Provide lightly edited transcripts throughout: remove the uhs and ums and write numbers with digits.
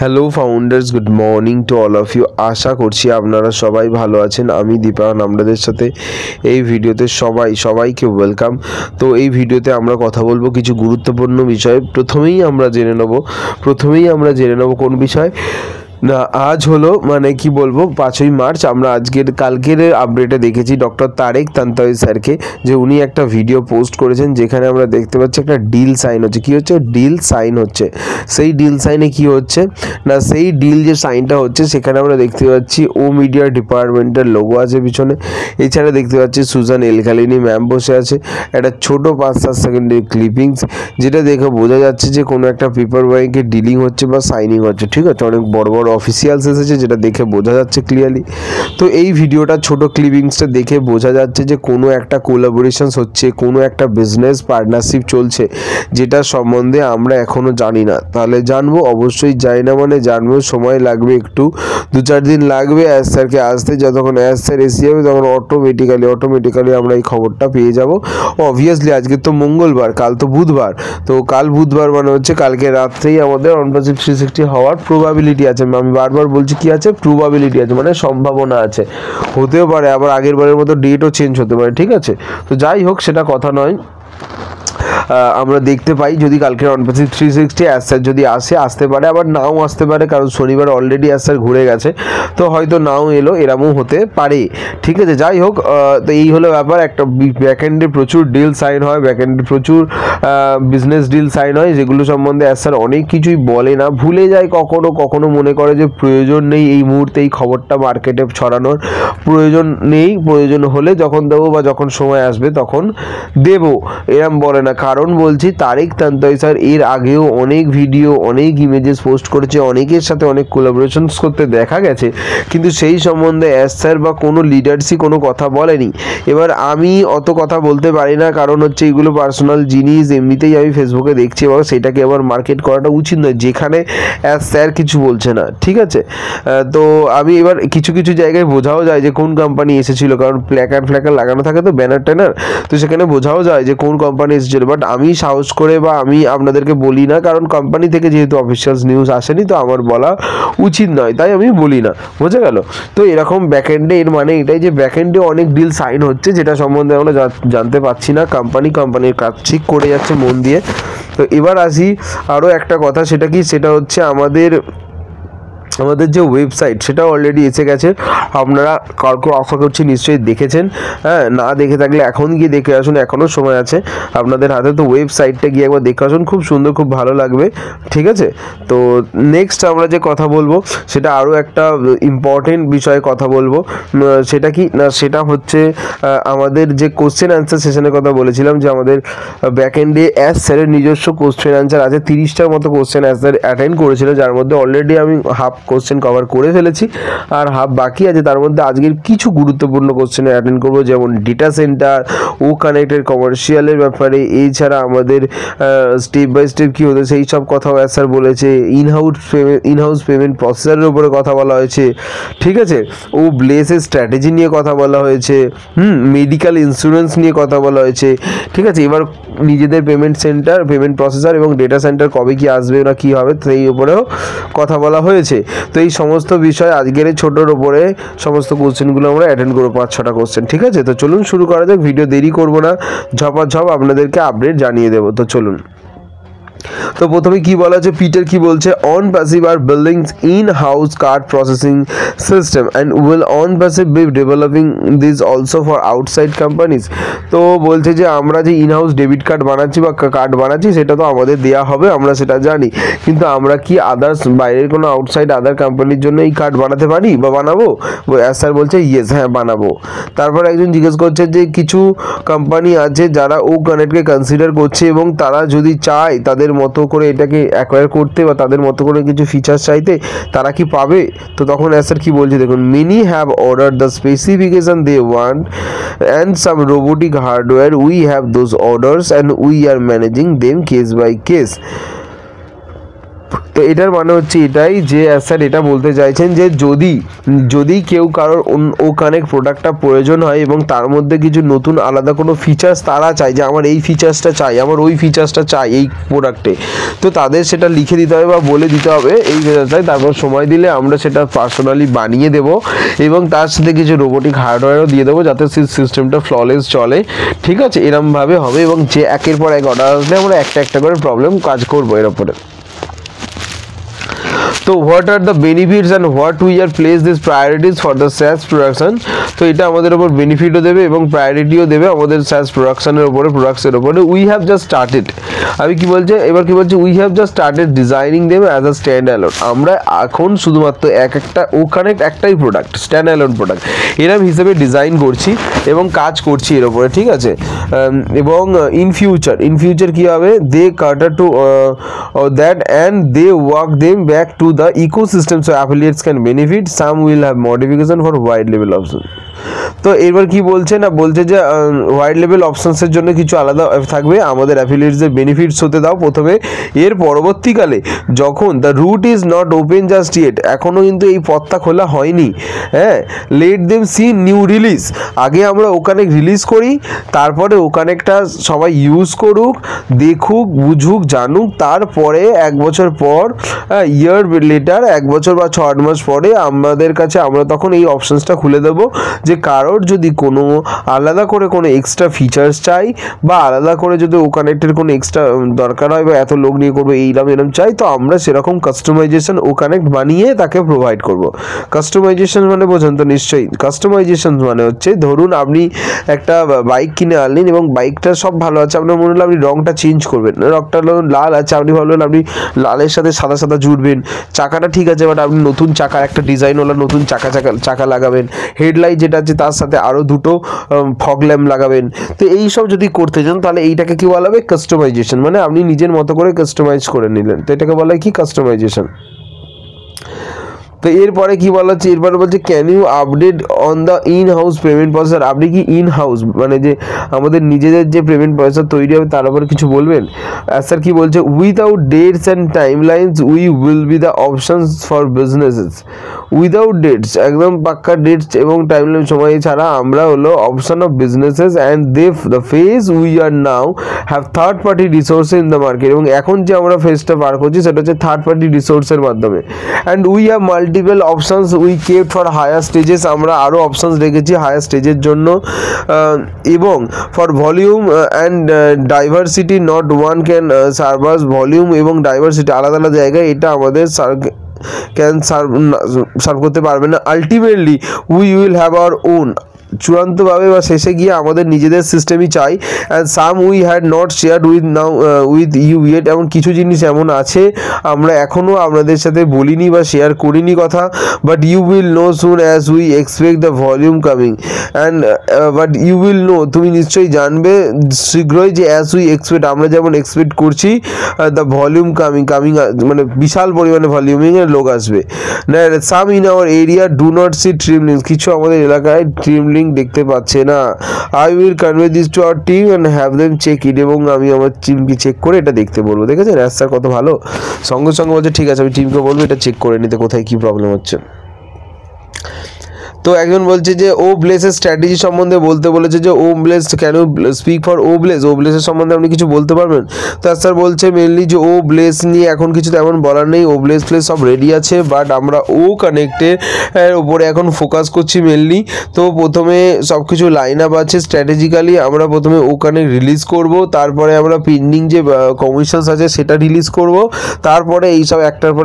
Hello founders, good morning to all of you. আশা করছি আপনারা সবাই ভালো আছেন। আমি দীপায়ন আপনাদের সাথে এই ভিডিওতে সবাইকে ওয়েলকাম। তো এই ভিডিওতে আমরা কথা বলবো কিছু গুরুত্বপূর্ণ বিষয়। প্রথমেই আমরা জেনে নেব কোন বিষয় না, আজ হলো মানে কি বলবো 5ই মার্চ। আমরা কালকের আপডেটে দেখেছি ডক্টর তারেক তানতাওয়ি স্যারকে, যে উনি একটা ভিডিও পোস্ট করেছেন যেখানে আমরা দেখতে পাচ্ছি একটা ডিল সাইন হচ্ছে। কি হচ্ছে? ডিল সাইন হচ্ছে। সেই ডিল সাইনে কি হচ্ছে না, সেই ডিল যে সাইনটা হচ্ছে সেখানে আমরা দেখতে পাচ্ছি ও মিডিয়া ডিপার্টমেন্টের লোগো আছে পিছনে। এছাড়া দেখতে পাচ্ছি সুজান এলকালিনি ম্যাম বসে আছে। একটা ছোট 5-7 সেকেন্ডের ক্লিপিংস, যেটা দেখে বোঝা যাচ্ছে যে কোনো একটা পেপার ওয়ার্কে ডিলিং হচ্ছে বা সাইনিং হচ্ছে। ঠিক আছে, অনেক বড় বড় অফিসিয়ালস এসেছে, যেটা দেখে বোঝা যাচ্ছে ক্লিয়ারলি। তো এই ভিডিওটা ছোট ক্লিপিংসটা দেখে বোঝা যাচ্ছে যে কোনো একটা কোলাবোরেশনস হচ্ছে, কোনো একটা বিজনেস পার্টনারশিপ চলছে, যেটা সম্বন্ধে আমরা এখনও জানি না। তাহলে জানবো, অবশ্যই জানি না মানে জানবো, সময় লাগবে, একটু 2-4 দিন লাগবে অ্যাজ স্যারকে আসতে। যতক্ষণ অ্যাজ স্যার এসে যাবে তখন অটোমেটিক্যালি আমরা এই খবরটা পেয়ে যাব। অবভিয়াসলি আজকে তো মঙ্গলবার, কাল তো বুধবার। তো কাল বুধবার মানে হচ্ছে কালকে রাত্রেই আমাদের অনপ্যাসিভ 360 হওয়ার প্রবাবিলিটি আছে। আমি বারবার বলছি কি আছে? প্রবাবিলিটি আছে, মানে সম্ভাবনা আছে। হতেও পারে আবার আগের বারের মতো ডেটও চেঞ্জ হতে পারে। ঠিক আছে, তো যাই হোক সেটা কথা নয়। আমরা দেখতে পাই যদি কালকে অনপ্যাসিভ 360 অ্যাসার যদি আসতে পারে, আবার নাও আসতে পারে, কারণ শনিবার অলরেডি অ্যাসার ঘুরে গেছে, তো হয়তো নাও এলো, এরমও হতে পারে। ঠিক আছে, যাই হোক, তো এই হলো ব্যাপার। একটা ব্যাকএন্ডে প্রচুর ডিল সাইন হয়, ব্যাকএন্ডে প্রচুর বিজনেস ডিল সাইন হয়, যেগুলো সম্বন্ধে অ্যাসার অনেক কিছুই বলে না, ভুলে যায় কখনো মনে করে যে প্রয়োজন নেই এই মুহূর্তে এই খবরটা মার্কেটে ছড়ানোর, প্রয়োজন নেই, প্রয়োজন হলে যখন দেবো বা যখন সময় আসবে তখন দেবো, এরম বলে না। কারণ বলছি, তারেক তানতাওয়ি স্যার এর আগেও অনেক ভিডিও, অনেক ইমেজেস পোস্ট করেছে, অনেকের সাথে অনেক কোলাবোরেশনস করতে দেখা গেছে, কিন্তু সেই সম্বন্ধে অ্যাজ স্যার বা কোনো লিডার্সই কোনো কথা বলেনি। এবার আমি অত কথা বলতে পারি না, কারণ হচ্ছে এগুলো পার্সোনাল জিনিস, এমনিতেই আমি ফেসবুকে দেখছি, এবার সেটাকে আবার মার্কেট করাটা উচিত নয় যেখানে অ্যাজ স্যার কিছু বলছে না। ঠিক আছে, তো আমি এবার কিছু জায়গায় বোঝাও যায় যে কোন কোম্পানি এসেছিল, কারণ প্ল্যাকার্ড লাগানো থাকে তো, ব্যানার ট্যানার, তো সেখানে বোঝাও যায় যে কোন কোম্পানি এসেছিল। বাট আমি সাহস করে বা আমি আপনাদেরকে বলি না, কারণ কোম্পানি থেকে যেহেতু অফিসিয়ালস নিউজ আসেনি, তো আমার বলা উচিত নয়, তাই আমি বলি না। বোঝা গেল? তো এরকম ব্যাকএন্ডে, এর মানে এটাই যে ব্যাকএন্ডে অনেক ডিল সাইন হচ্ছে, যেটা সম্বন্ধে আমরা জানতে পারছি না। কোম্পানির কাজ ঠিক করে যাচ্ছে মন দিয়ে। তো এবার আসি আরও একটা কথা, সেটা হচ্ছে আমাদের যে ওয়েবসাইট, সেটা অলরেডি এসে গেছে। আপনারা কাউকে আশা করছি নিশ্চয়ই দেখেছেন। হ্যাঁ, না দেখে থাকলে এখন গিয়ে দেখে আসুন, এখনও সময় আছে আপনাদের হাতে। তো ওয়েবসাইটটা গিয়ে একবার দেখে আসুন, খুব সুন্দর, খুব ভালো লাগবে। ঠিক আছে, তো নেক্সট আমরা যে কথা বলবো সেটা আরও একটা ইম্পর্টেন্ট বিষয়ে কথা বলবো। সেটা কি না, সেটা হচ্ছে আমাদের যে কোশ্চেন অ্যান্সার সেশনের কথা বলেছিলাম, যে আমাদের ব্যাকএন্ডে অ্যাজ স্যারের নিজস্ব কোশ্চেন অ্যান্সার আছে। 30টার মতো কোশ্চেন অ্যান্সার অ্যাটেন্ড করেছিল, যার মধ্যে অলরেডি আমি হাফ কোশ্চেন কভার করে ফেলেছি, আর হাফ বাকি আছে। তার মধ্যে আজকের কিছু গুরুত্বপূর্ণ কোশ্চেনে অ্যাটেন্ড করবো, যেমন ডেটা সেন্টার, ও কানেক্টেড কমার্শিয়ালের ব্যাপারে, এছাড়া আমাদের স্টেপ বাই স্টেপ কী হতো সেই সব কথাও স্যার বলেছে। ইনহাউস পেমেন্ট প্রসেসরের উপরে কথা বলা হয়েছে। ঠিক আছে, ও ব্লেসের স্ট্র্যাটেজি নিয়ে কথা বলা হয়েছে। মেডিকেল ইন্স্যুরেন্স নিয়ে কথা বলা হয়েছে। ঠিক আছে, এবার নিজেদের পেমেন্ট প্রসেসর এবং ডেটা সেন্টার কবে কি আসবে না কী হবে, সেই উপরেও কথা বলা হয়েছে। তো এই সমস্ত বিষয় আজকের এই ছোটোর ওপরে সমস্ত কোশ্চেনগুলো আমরা অ্যাটেন্ড করবো, 5-6টা কোশ্চেন। ঠিক আছে, তো চলুন শুরু করা যাক। ভিডিও দেরি করবো না, ঝপাঝপ আপনাদেরকে আপডেট জানিয়ে দেবো। তো চলুন। তো প্রথমে কি বলা আছে, পিটার কি বলছে, on passive are building in house card processing system and will on passive be developing this also for outside companies. তো বলছে যে আমরা যে ইন হাউস ডেবিট কার্ড বানাচ্ছি বা কার্ড বানাচ্ছি, সেটা তো আমাদের দেওয়া হবে, আমরা সেটা জানি, কিন্তু আমরা কি আদার্স বাইরের কোনো আউটসাইড আদার কোম্পানির জন্য এই কার্ড বানাতে পারি বা বানাবো? স্যার বলছে ইয়েস, হ্যাঁ বানাবো। তারপর একজন জিজ্ঞেস করছে যে কিছু কোম্পানি আছে যারা ও কানেক্টকে কনসিডার করছে এবং তারা যদি চায় তাদের মতো করে এটাকে অ্যাকোয়ার করতে বা তাদের মতো করে কিছু ফিচার্স চাইতে, তারা কি পাবে? তো তখন স্যার কি বলছে দেখুন, many have order the specification they want and some robotic hardware, we have those orders and we are managing them case by case. তো এটার মানে হচ্ছে এটাই যে স্যার এটা বলতে চাইছেন যে যদি কেউ কারোর ও কানেক্ট প্রোডাক্টটা প্রয়োজন হয় এবং তার মধ্যে কিছু নতুন আলাদা কোনো ফিচার্স তারা চায় যে আমার এই ফিচার্সটা চাই, আমার ওই ফিচার্সটা চাই এই প্রোডাক্টে, তো তাদের সেটা লিখে দিতে হবে বা বলে দিতে হবে এই ফিচার্সটাই, তারপর সময় দিলে আমরা সেটা পার্সোনালি বানিয়ে দেবো এবং তার সাথে কিছু রোবোটিক হার্ডওয়্যারও দিয়ে দেবো যাতে সিস্টেমটা ফ্ললেস চলে। ঠিক আছে, এরমভাবে হবে এবং যে একের পর এক অর্ডার আসলে আমরা একটা একটা করে প্রবলেম কাজ করবো এর উপরে। তো what are the benefits and what we are place this priorities for the SaaS production. তো এটা আমাদের ওপর বেনিফিটও দেবে এবং প্রায়োরিটিও দেবে আমাদের স্যাস প্রোডাকশনের ওপরে, প্রোডাক্টসের ওপরে। উই হ্যাভ জাস্ট স্টার্টেড, আমি কি বলছে এবার কি বলছে, we have just started designing them as a stand alone. আমরা এখন শুধুমাত্র একটা ও কানেক্ট একটাই প্রোডাক্ট, স্ট্যান্ড অ্যালোন প্রোডাক্ট এরম হিসেবে ডিজাইন করছি এবং কাজ করছি এর ওপরে। ঠিক আছে, এবং ইন ফিউচার কী হবে, they cater to that and they work them back to the ecosystem so affiliates can benefit. Some will have modification for wide level option. তো এবার কি বলছে না, বলছে যে ওয়াইড লেভেল অপশনসের জন্য কিছু আলাদা থাকবে, আমাদের অ্যাফিলিয়েটসদের বেনিফিটস হতে দাও প্রথমে, এর পরবর্তীকালে যখন the route is not open just yet, এখনও কিন্তু এই পথটা খোলা হয়নি, হ্যাঁ, let them see new release, আগে আমরা ওখানে রিলিজ করি, তারপরে ওখানেটা সবাই ইউজ করুক, দেখুক, বুঝুক, জানুক, তারপরে এক বছর পর ইয়ার লেটার, এক বছর বা 6 মাস পরে আমাদের কাছে আমরা তখন এই অপশনসটা খুলে দেবো যে কারোর যদি কোনো আলাদা করে কোনো এক্সট্রা ফিচার্স চাই বা আলাদা করে যদি ও কানেক্টের কোনো এক্সট্রা দরকার হয় বা এত লোক নিয়ে করবো এরম চাই, তো আমরা সেরকম কাস্টমাইজেশন ও কানেক্ট বানিয়ে তাকে প্রোভাইড করব। কাস্টমাইজেশন মানে বোঝেন তো নিশ্চয়ই, কাস্টমাইজেশন মানে হচ্ছে ধরুন আপনি একটা বাইক কিনে আনলেন এবং বাইকটা সব ভালো আছে, আপনার মনে হলো আপনি রঙটা চেঞ্জ করবেন, রঙটা লাল আছে, আপনি ভাবলেন আপনি লালের সাথে সাদা সাদা জুড়বেন, চাকাটা ঠিক আছে বাট আপনি নতুন চাকা, একটা ডিজাইনওয়ালা নতুন চাকা লাগাবেন, হেডলাইট যেটা আছে তার সাথে আরও দুটো ফগ ল্যাম্প লাগাবেন। তো এই সব যদি করতে চান তাহলে এইটাকে কি বলা হবে, কাস্টমাইজেশন, মানে আপনি নিজের মতো করে কাস্টমাইজ করে নিলেন, তো এটাকে বলা হয় কি, কাস্টমাইজেশন। তো এরপরে কি বলা হচ্ছে, এরপরে বলছে can you update on the in house payment processor, আপনি কি ইন হাউস মানে যে আমাদের নিজেদের যে পেমেন্ট প্রসেসর তৈরি হবে তার উপরে কিছু বলবেন। স্যার কি বলছে, without dates and timelines we will be the options for businesses. Without dates, একদম পাক্কা ডেটস এবং টাইমলাইন সময় ছাড়া আমরা হলো option of businesses and the phase we are now have third party resources in the market, এবং এখন যে আমরা ফেজটা পার করছি সেটা হচ্ছে থার্ড পার্টি রিসোর্সের মাধ্যমে। And we have multiple options we keep for higher stages, আমরা আরও অপশনস রেখেছি হায়ার স্টেজের জন্য, এবং for volume and diversity not one can serves, volume এবং ডাইভার্সিটি আলাদা আলাদা জায়গায় এটা আমাদের ক্যান সার্ভ করতে পারবে না। Ultimately we will have our own, চূড়ান্তভাবে বা শেষে গিয়ে আমাদের নিজেদের সিস্টেমই চাই। And some we had not share with you yet, এমন কিছু জিনিস এমন আছে আমরা এখনও আপনাদের সাথে বলিনি বা শেয়ার করিনি কথা, but you will know soon as we expect the volume coming and but you will know, তুমি নিশ্চয়ই জানবে শীঘ্রই যে অ্যাজ উই এক্সপেক্ট, আমরা যেমন এক্সপেক্ট করছি দ্য ভলিউম কামিং মানে বিশাল পরিমাণে ভলিউমিংয়ের লোক আসবে। Some in our area do not see trim link, কিছু আমাদের এলাকায় ট্রিম লিঙ্ক দেখতে পাচ্ছে না। I will convey this to our team and have them check it, এবং আমি আমার টিমকে চেক করে এটা দেখতে বলবো। দেখেছেন স্যার কত ভালো, সঙ্গে সঙ্গে বলছে ঠিক আছে আমি টিমকে বলবো এটা চেক করে নিতে কোথায় কী প্রবলেম হচ্ছে। তো একজন বলছে যে ও ব্লেসের স্ট্র্যাটেজি সম্বন্ধে বলতে বলেছে, যে ও ব্লেস ক্যান ইউ স্পিক ফর ও ব্লেসের সম্বন্ধে আপনি কিছু বলতে পারবেন। তো স্যার বলছে মেনলি যে ও ব্লেস নিয়ে এখন কিছু তেমন বলার নেই, ও ব্লেস সব রেডি আছে, বাট আমরা ও কানেক্টের ওপরে এখন ফোকাস করছি মেনলি। তো প্রথমে সব কিছু লাইন আপ আছে, স্ট্র্যাটেজিক্যালি আমরা প্রথমে ও কানেক্ট রিলিজ করব, তারপরে আমরা পেন্ডিং যে কমিশনস আছে সেটা রিলিজ করব, তারপরে এইসব একটার পর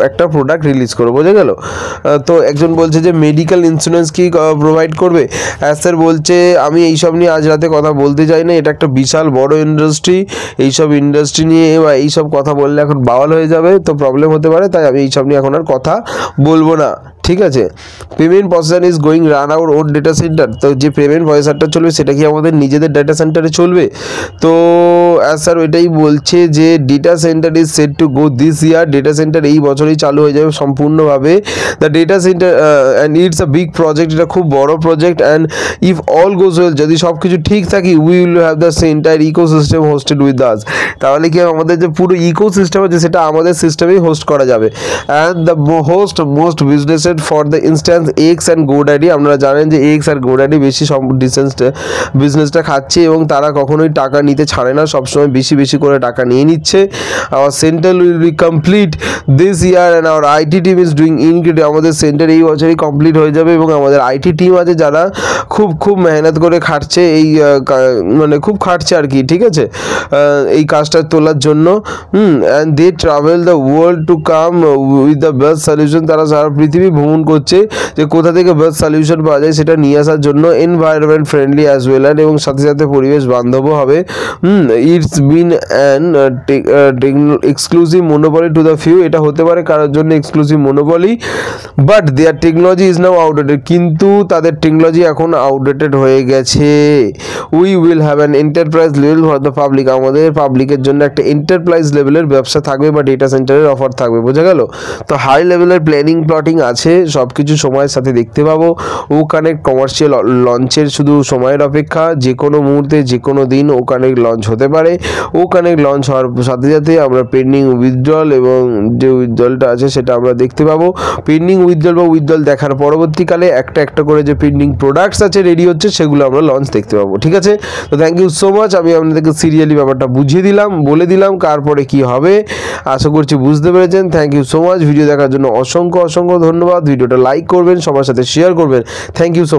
একটা প্রোডাক্ট রিলিজ করবো, বোঝা গেল। তো একজন বলছে যে মেডিকেল ইন্স্যুরেন্স কি প্রোভাইড করবে। স্যার বলছে আমি এইসব নিয়ে আজ রাতে কথা বলতে চাই না, এটা একটা বিশাল বড় ইন্ডাস্ট্রি, এইসব ইন্ডাস্ট্রি নিয়ে বা এইসব কথা বললে এখন বাওয়াল হয়ে যাবে, তো প্রবলেম হতে পারে, তাই আমি এইসব নিয়ে এখন আর কথা বলবো না। ঠিক আছে, payment processor is going run our own data centre, তো যে পেমেন্ট প্রসেসরটা চলবে সেটা কি আমাদের নিজেদের ডেটা সেন্টারে চলবে। তো স্যার এটাই বলছে যে data centre is set to go this year, data centre এই বছরই চালু হয়ে যাবে সম্পূর্ণভাবে। The data centre and it's a big project, এটা খুব বড় project. And if all goes well, যদি সব কিছু ঠিক থাকে, we will have the entire ecosystem hosted with us. তাহলে কি আমাদের যে পুরো ইকোসিস্টেম আছে সেটা আমাদের সিস্টেমেই হোস্ট করা যাবে। অ্যান্ড দ্য মোস্ট বিজনেসেড for the instance X and GoDaddy. আপনারা জানেন যে এক্স আর গোড্যাডি বেশি বিজনেসটা খাচ্ছে এবং তারা কখনোই টাকা নিতে ছাড়ে না, সবসময় বেশি বেশি করে টাকা নিয়ে নিচ্ছে। Our centre will be complete this year and our IT team is doing incredible. আমাদের সেন্টার এই বছরই কমপ্লিট হয়ে যাবে এবং আমাদের আইটি টিম আছে যারা খুব মেহনত করে খাটছে, এই মানে খুব খাটছে আর কি, ঠিক আছে, এই কাজটা তোলার জন্য। And they travel the world to come with the best solution. তারা সারা পৃথিবী ভ্রমণ করছে যে কোথা থেকে বেস্ট সলিউশন পাওয়া যায় সেটা নিয়ে আসার জন্য। এনভায়রনমেন্ট ফ্রেন্ডলি অ্যাজ ওয়েল এবং সাথে সাথে পরিবেশ বান্ধবও হবে। It's been an exclusive monopoly to the few. এটা হতে পারে কারোর জন্য exclusive monopoly, but their technology is now outdated. কিন্তু তাদের টেকনোলজি এখন আউটডেটেড হয়ে গেছে। We will have an enterprise level for the public. আমাদের পাবলিকের জন্য একটা এন্টারপ্রাইজ লেভেলের ব্যবসা থাকবে বা ডেটা সেন্টারের অফার থাকবে, বোঝা গেল? তো হাই লেভেলের প্ল্যাটিং আছে, সব কিছু সময়ের সাথে দেখতে পাবো। ওখানে কমার্শিয়াল লঞ্চের শুধু সময়ের অপেক্ষা, যে কোনো মুহূর্তে যে কোনো দিন ওখানে লঞ্চ হতে পারে। ওখানে লঞ্চ হওয়ার সাথে সাথে আমরা পেন্ডিং উইথড্রল এবং যে উইথড্রলটা আছে সেটা আমরা দেখতে পাবো। পেন্ডিং উইথড্রল বা উইথড্রল দেখার পরবর্তীকালে একটা করে যে পেন্ডিং প্রোডাক্টস আছে রেডি হচ্ছে সেগুলো আমরা লঞ্চ দেখতে পাবো, ঠিক আছে? তো থ্যাংক ইউ সো মাচ। আমি আপনাদেরকে সিরিয়ালি ব্যাপারটা বুঝিয়ে দিলাম, বলে দিলাম তারপরে কি হবে। আশা করছি বুঝতে পেরেছেন। Thank you so much. Video দেখার জন্য অসংখ্য ধন্যবাদ। ভিডিওটা লাইক করবেন, সবার সাথে শেয়ার করবেন। Thank you so much.